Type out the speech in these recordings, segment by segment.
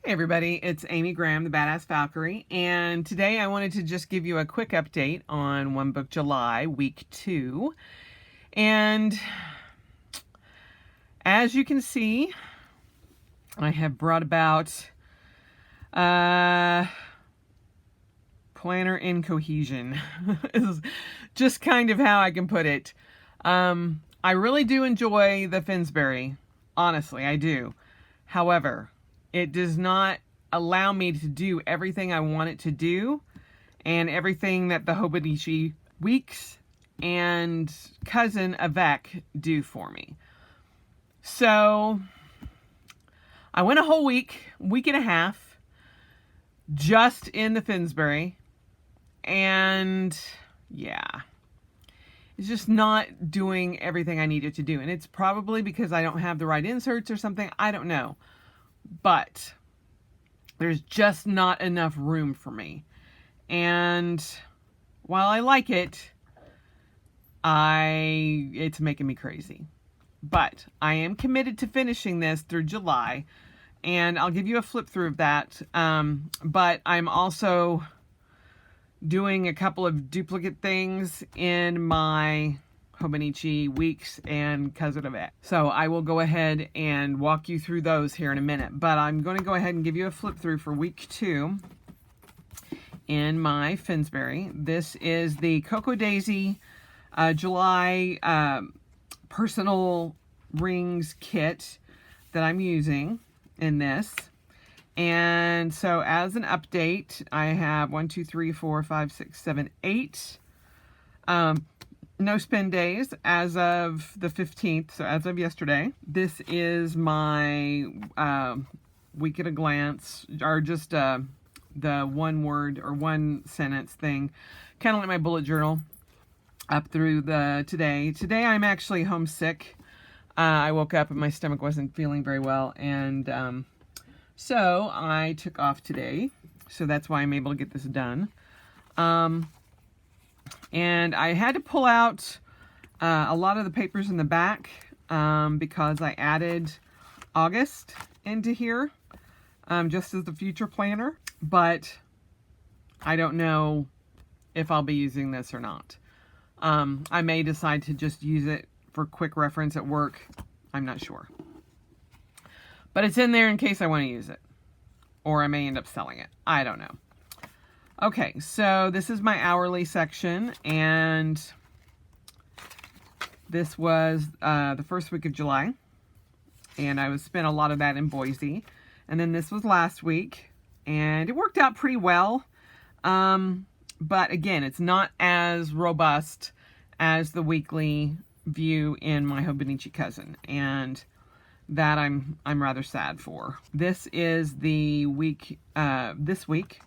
Hey everybody, it's Amy Graham, the Badass Valkyrie, and today I wanted to just give you a quick update on One Book July, week 2. And as you can see, I have brought about planner incohesion. Is just kind of how I can put it. I really do enjoy the Finsbury. Honestly, I do. However, it does not allow me to do everything I want it to do and everything that the Hobonichi Weeks and Cousin Avec do for me. So I went a whole week and a half just in the Finsbury, and yeah, it's just not doing everything I needed to do. And it's probably because I don't have the right inserts or something. I don't know. But there's just not enough room for me. And while I like it, it's making me crazy. But I am committed to finishing this through July, and I'll give you a flip through of that. But I'm also doing a couple of duplicate things in my Hobonichi Weeks and Cousin of It. So I will go ahead and walk you through those here in a minute. But I'm going to go ahead and give you a flip through for week 2 in my Finsbury. This is the Cocoa Daisy July personal rings kit that I'm using in this. And so as an update, I have 1, 2, 3, 4, 5, 6, 7, 8 no spend days as of the 15th, so as of yesterday. This is my week at a glance, or just the one word or one sentence thing, kind of like my bullet journal up through the today. Today I'm actually homesick. I woke up and my stomach wasn't feeling very well, and so I took off today, so that's why I'm able to get this done. And I had to pull out a lot of the papers in the back because I added August into here just as the future planner. But I don't know if I'll be using this or not. I may decide to just use it for quick reference at work. I'm not sure. But it's in there in case I want to use it. Or I may end up selling it. I don't know. Okay, so this is my hourly section, and this was the first week of July, and I spent a lot of that in Boise. And then this was last week, and it worked out pretty well. But again, it's not as robust as the weekly view in my Hobonichi Cousin, and that I'm rather sad for. This is the week this week.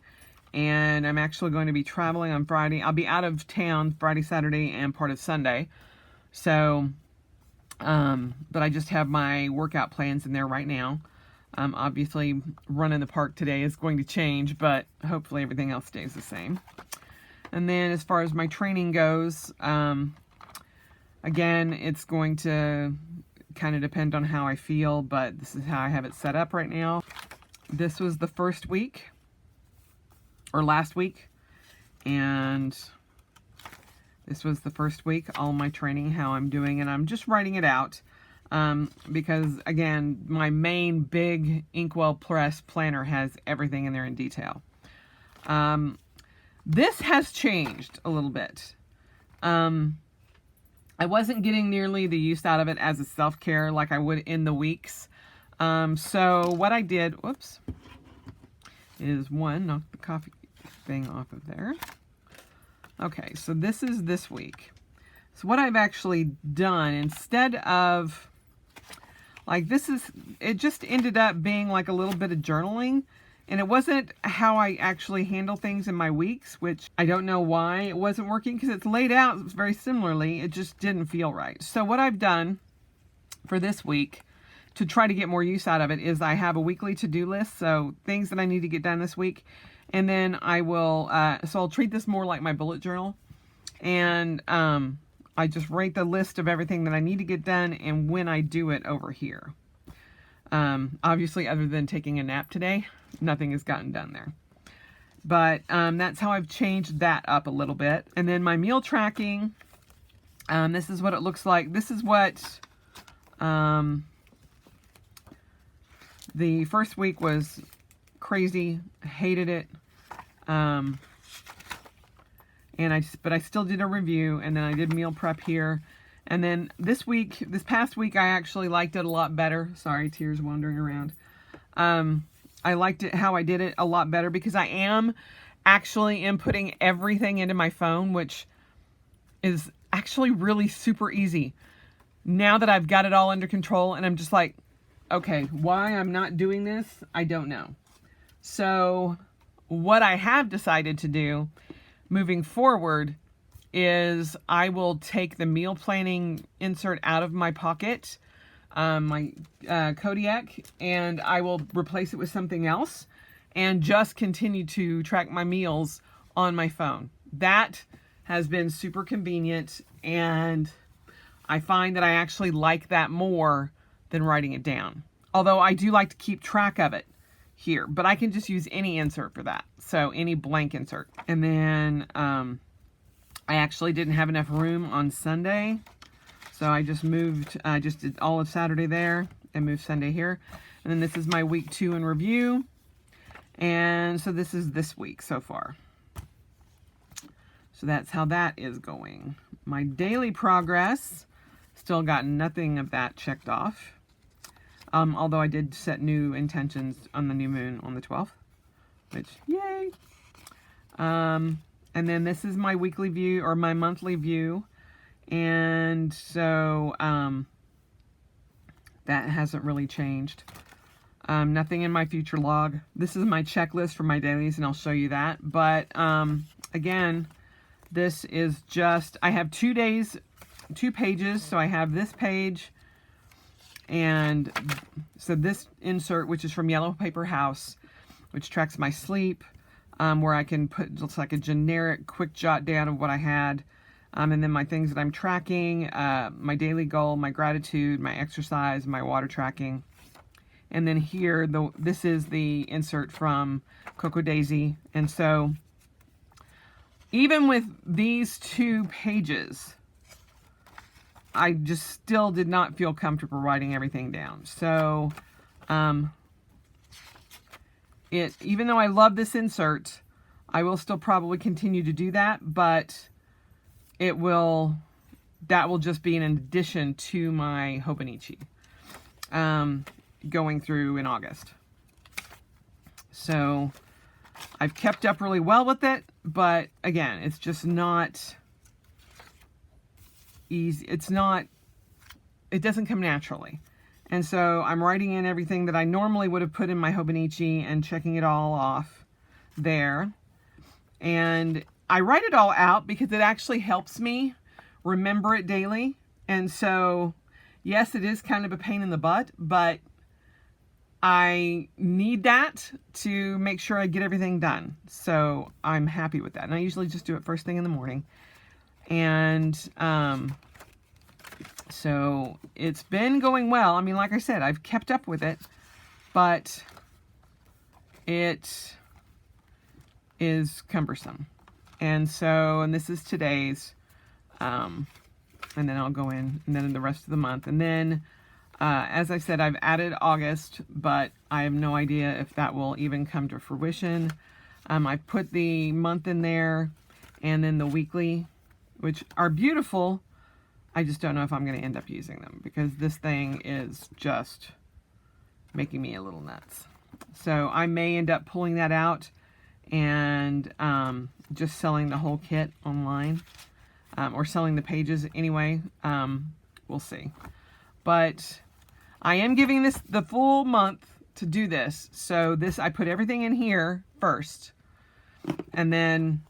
And I'm actually going to be traveling on Friday. I'll be out of town Friday, Saturday, and part of Sunday. So, but I just have my workout plans in there right now. Obviously, running the park today is going to change, but hopefully everything else stays the same. And then as far as my training goes, again, it's going to kind of depend on how I feel, but this is how I have it set up right now. This was the first week. Or last week, and this was the first week, all my training, how I'm doing, and I'm just writing it out because, again, my main big Inkwell Press planner has everything in there in detail. This has changed a little bit. I wasn't getting nearly the use out of it as a self-care like I would in the weeks. So what I did, whoops, is knock the coffee thing off of there. Okay, so this is this week. So what I've actually done, instead of, like, it just ended up being like a little bit of journaling, and it wasn't how I actually handle things in my weeks, which I don't know why it wasn't working, because it's laid out very similarly. It just didn't feel right. So what I've done for this week to try to get more use out of it is I have a weekly to-do list, so things that I need to get done this week, and then I will, so I'll treat this more like my bullet journal, and I just write the list of everything that I need to get done and when I do it over here. Obviously, other than taking a nap today, nothing has gotten done there. But that's how I've changed that up a little bit. And then my meal tracking, this is what it looks like. This is what the first week was crazy. Hated it. But I still did a review, and then I did meal prep here. And then this past week, I actually liked it a lot better. Sorry, tears wandering around. I liked it how I did it a lot better because I am actually inputting everything into my phone, which is actually really super easy. Now that I've got it all under control, and I'm just like, okay, why I'm not doing this, I don't know. So what I have decided to do moving forward is I will take the meal planning insert out of my pocket, my Kodiak, and I will replace it with something else and just continue to track my meals on my phone. That has been super convenient, and I find that I actually like that more than writing it down. Although I do like to keep track of it here, but I can just use any insert for that. So any blank insert. And then I actually didn't have enough room on Sunday, so I just did all of Saturday there and moved Sunday here. And then this is my week 2 in review, and so this is this week so far. So that's how that is going. My daily progress, still got nothing of that checked off. Although I did set new intentions on the new moon on the 12th, which, yay. And then this is my weekly view, or my monthly view. And so, that hasn't really changed. Nothing in my future log. This is my checklist for my dailies, and I'll show you that. But, again, this is just, I have 2 pages. So I have this page, and so this insert, which is from Yellow Paper House, which tracks my sleep, where I can put just like a generic quick jot down of what I had, and then my things that I'm tracking, my daily goal, my gratitude, my exercise, my water tracking. And then here, this is the insert from Coco Daisy. And so even with these 2 pages, I just still did not feel comfortable writing everything down. So, even though I love this insert, I will still probably continue to do that, but that will just be an addition to my Hobonichi, going through in August. So, I've kept up really well with it, but again, it's just not easy. It doesn't come naturally. And so I'm writing in everything that I normally would have put in my Hobonichi and checking it all off there. And I write it all out because it actually helps me remember it daily. And so, yes, it is kind of a pain in the butt, but I need that to make sure I get everything done. So I'm happy with that. And I usually just do it first thing in the morning. And so it's been going well. I mean, like I said, I've kept up with it, but it is cumbersome. And this is today's, and then I'll go in, and then in the rest of the month. And then, as I said, I've added August, but I have no idea if that will even come to fruition. I put the month in there, and then the weekly, which are beautiful. I just don't know if I'm going to end up using them because this thing is just making me a little nuts. So I may end up pulling that out and just selling the whole kit online, or selling the pages anyway. We'll see. But I am giving this the full month to do this. So I put everything in here first, and then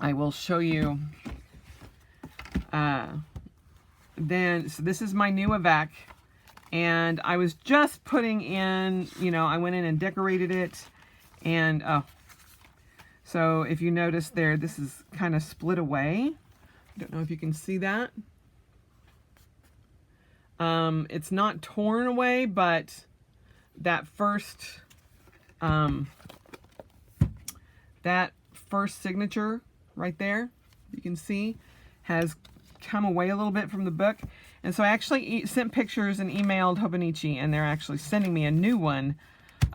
I will show you. So this is my new Avec, and I was just putting in, I went in and decorated it, and so if you notice there, this is kind of split away. I don't know if you can see that. It's not torn away, but that first signature right there, you can see, has come away a little bit from the book. And so I actually sent pictures and emailed Hobonichi, and they're actually sending me a new one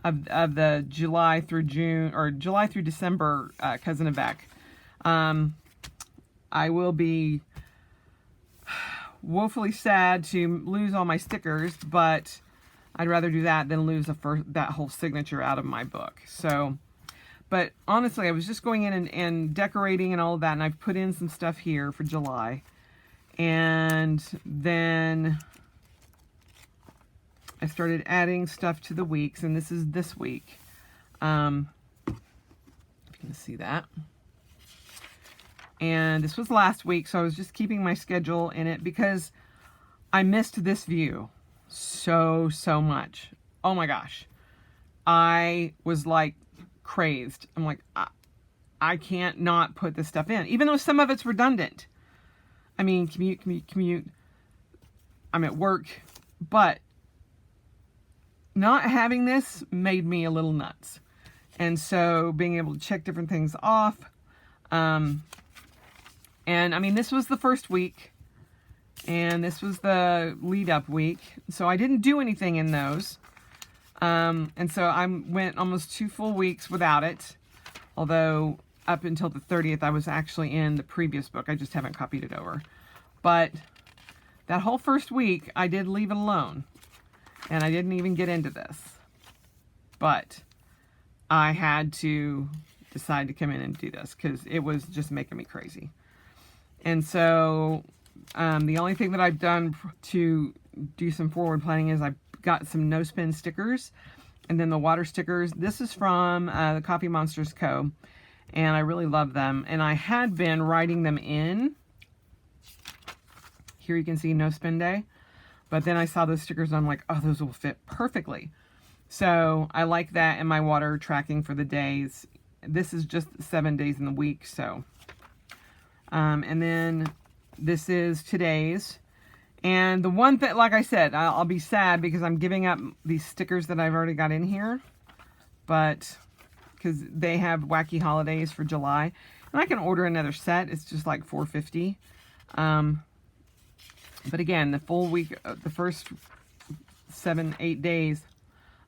of the July through June, or July through December Cousin of Beck. I will be woefully sad to lose all my stickers, but I'd rather do that than lose that whole signature out of my book. So, but honestly, I was just going in and decorating and all of that, and I've put in some stuff here for July. And then I started adding stuff to the weeks, and this is this week. If you can see that. And this was last week, so I was just keeping my schedule in it because I missed this view so much. Oh my gosh. I was like crazed. I'm like, I can't not put this stuff in, even though some of it's redundant. I mean, commute. I'm at work, but not having this made me a little nuts. And so being able to check different things off. And I mean, this was the first week, and this was the lead up week. So I didn't do anything in those. And so I went almost 2 full weeks without it. Although up until the 30th, I was actually in the previous book. I just haven't copied it over. But that whole first week, I did leave it alone. And I didn't even get into this. But I had to decide to come in and do this because it was just making me crazy. And so the only thing that I've done to do some forward planning is I got some no spin stickers and then the water stickers. This is from the Coffee Monsters Co. And I really love them. And I had been writing them in. Here you can see no spin day. But then I saw those stickers and I'm like, oh, those will fit perfectly. So I like that in my water tracking for the days. This is just 7 days in the week. So, and then this is today's. And the one thing, like I said, I'll be sad because I'm giving up these stickers that I've already got in here. But because they have wacky holidays for July. And I can order another set. It's just like $4.50. But again, the full week, the first 7-8 days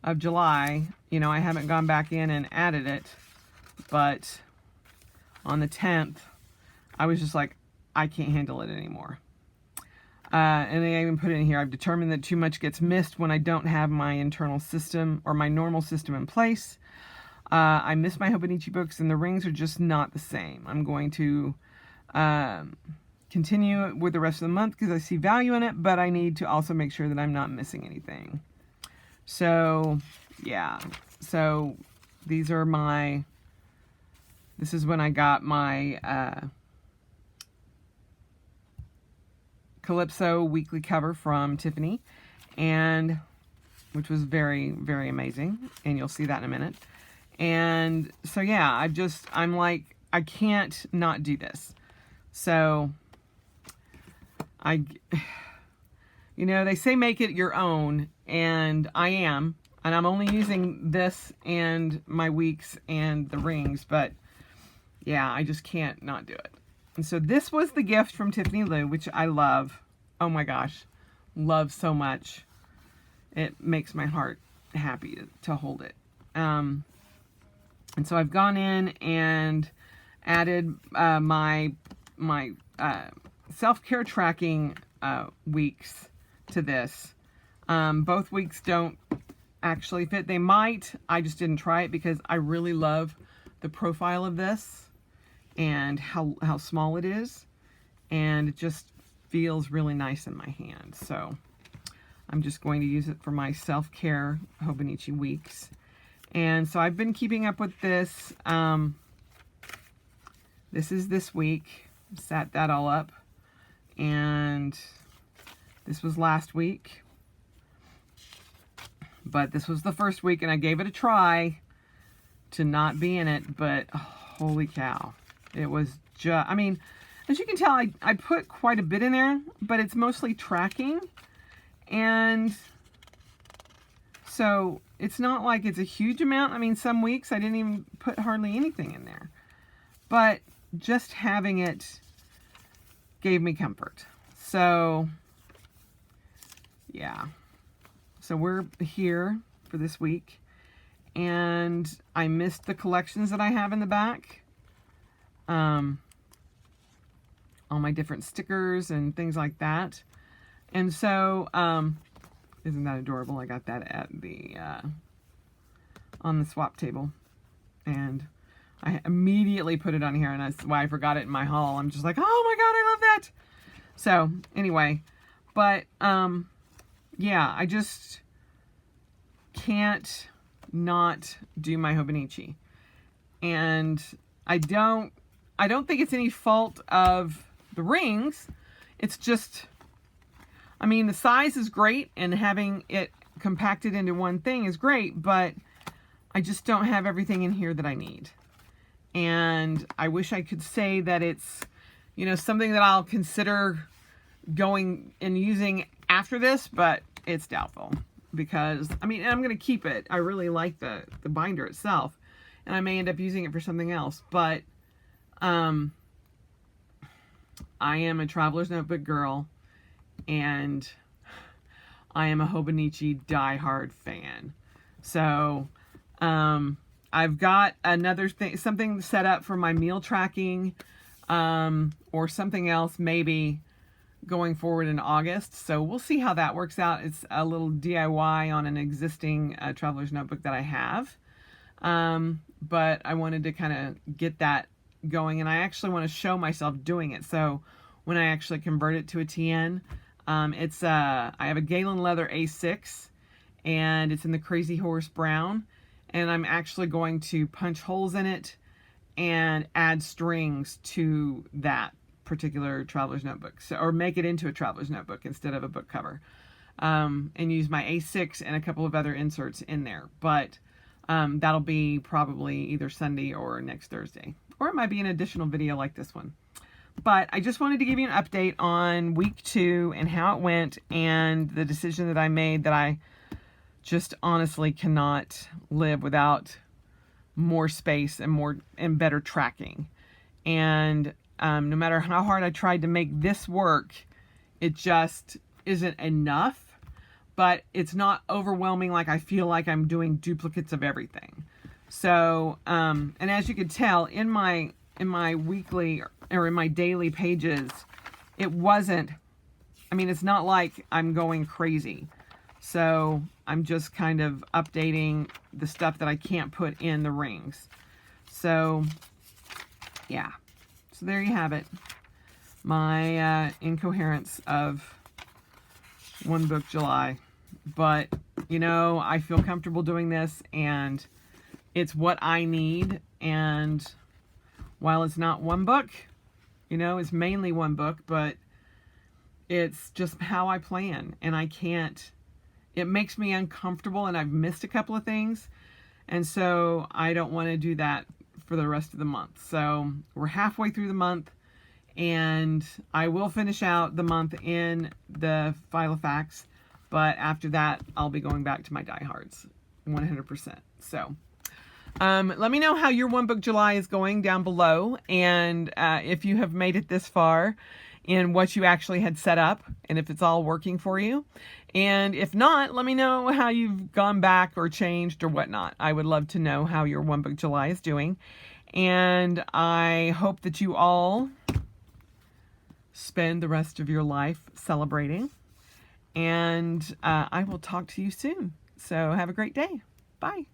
of July, you know, I haven't gone back in and added it. But on the 10th, I was just like, I can't handle it anymore. And I even put it in here, I've determined that too much gets missed when I don't have my internal system or my normal system in place. I miss my Hobonichi books and the rings are just not the same. I'm going to continue with the rest of the month because I see value in it, but I need to also make sure that I'm not missing anything. So, yeah. So, these are my... This is when I got my Calypso weekly cover from Tiffany, and which was very, very amazing, and you'll see that in a minute. And so yeah, I'm like, I can't not do this. So you know, they say make it your own, and I am, and I'm only using this and my weeks and the rings, but yeah, I just can't not do it. And so this was the gift from Tiffany Lou, which I love. Oh my gosh, love so much. It makes my heart happy to hold it. And so I've gone in and added my self-care tracking weeks to this. Both weeks don't actually fit. They might. I just didn't try it because I really love the profile of this and how small it is, and it just feels really nice in my hand. So I'm just going to use it for my self-care Hobonichi weeks. And so I've been keeping up with this. This is this week. Sat that all up. And this was last week. But this was the first week, and I gave it a try to not be in it, but oh, holy cow. It was just, I mean, as you can tell, I put quite a bit in there, but it's mostly tracking. And so it's not like it's a huge amount. I mean, some weeks I didn't even put hardly anything in there. But just having it gave me comfort. So, yeah. So we're here for this week. And I missed the collections that I have in the back. All my different stickers and things like that. And so, isn't that adorable? I got that at the, on the swap table. And I immediately put it on here, and that's why I forgot it in my haul. I'm just like, oh my God, I love that. So, anyway, but, yeah, I just can't not do my Hobonichi. And I don't think it's any fault of the rings. It's just, I mean, the size is great, and having it compacted into one thing is great, but I just don't have everything in here that I need. And I wish I could say that it's, you know, something that I'll consider going and using after this, but it's doubtful. Because, I mean, I'm going to keep it. I really like the binder itself. And I may end up using it for something else. But, I am a Traveler's Notebook girl. And I am a Hobonichi diehard fan. So, I've got another thing, something set up for my meal tracking, or something else maybe going forward in August. So we'll see how that works out. It's a little DIY on an existing Traveler's Notebook that I have. But I wanted to kind of get that going, and I actually want to show myself doing it. So when I actually convert it to a TN, I have a Galen Leather A6, and it's in the Crazy Horse Brown. And I'm actually going to punch holes in it and add strings to that particular Traveler's Notebook. So, or make it into a Traveler's Notebook instead of a book cover. And use my A6 and a couple of other inserts in there. But that'll be probably either Sunday or next Thursday. Or it might be an additional video like this one. But I just wanted to give you an update on week 2 and how it went, and the decision that I made that I just honestly cannot live without more space and better tracking. And no matter how hard I tried to make this work, it just isn't enough. But it's not overwhelming like I feel like I'm doing duplicates of everything. So, and as you can tell, in my weekly or in my daily pages, it wasn't, I mean, it's not like I'm going crazy. So I'm just kind of updating the stuff that I can't put in the rings. So, yeah. So there you have it. My incoherence of One Book July. But, you know, I feel comfortable doing this, and it's what I need. And while it's not one book, you know, it's mainly one book, but it's just how I plan. And I can't, it makes me uncomfortable, and I've missed a couple of things. And so I don't want to do that for the rest of the month. So we're halfway through the month, and I will finish out the month in the Filofax. But after that, I'll be going back to my diehards 100%. So let me know how your One Book July is going down below. And if you have made it this far in what you actually had set up, and if it's all working for you. And if not, let me know how you've gone back or changed or whatnot. I would love to know how your One Book July is doing. And I hope that you all spend the rest of your life celebrating. And I will talk to you soon. So have a great day. Bye.